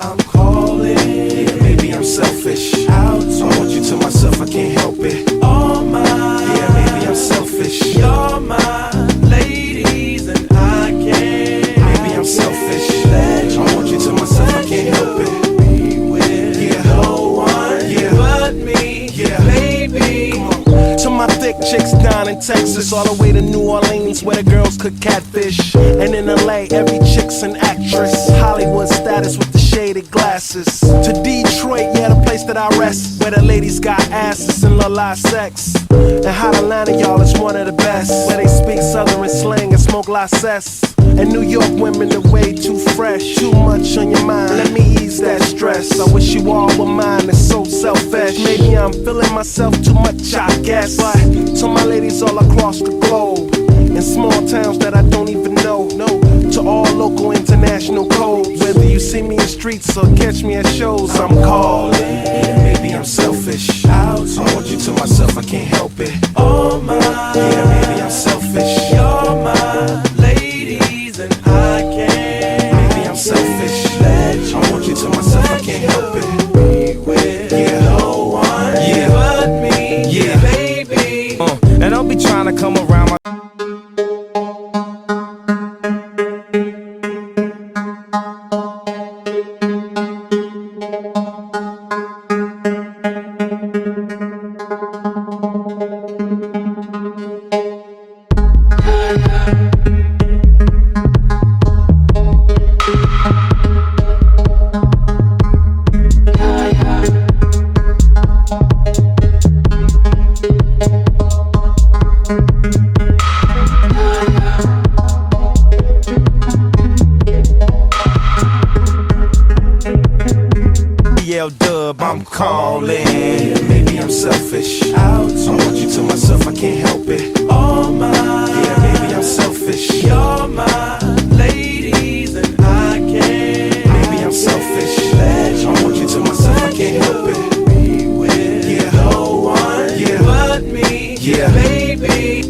I'm calling. Yeah, maybe I'm selfish. Out. I want you to myself, I can't help it. All mine. Yeah, maybe I'm selfish. You're my ladies and I can't. Maybe I'm selfish. I want you to myself, I can't help it. Be with no one but me. Yeah, baby. Come on. To my thick chicks down in Texas, all the way to New Orleans where the girls cook catfish. And in LA, every chick's an actress. Hollywood status with the shaded glasses. To Detroit, yeah, the place that I rest, where the ladies got asses and love live sex. And Hot Atlanta, y'all, is one of the best, where they speak southern slang and smoke license. And New York women are way too fresh. Too much on your mind, let me ease that stress. I wish you all were mine, it's so selfish. Maybe I'm feeling myself too much, I guess. But to my ladies all across the globe, in small towns that I don't even know, to all local international codes. Whether you see me in streets or catch me at shows, I'm calling. Yeah, maybe I'm selfish. Out. I want you to myself, I can't help it. All mine. Yeah, maybe I'm selfish. You're my ladies and I can't. Maybe I'm selfish. I want you to myself, I can't help it. Be with no one but me, baby. And I'll be trying to come around my dub, I'm calling. Yeah, maybe I'm selfish. Out. I want you to myself, I can't help it. All mine. Yeah, maybe I'm selfish. You're my ladies and I can't. Maybe I'm selfish. I want you to myself, I can't help it. Be with no one but me, baby.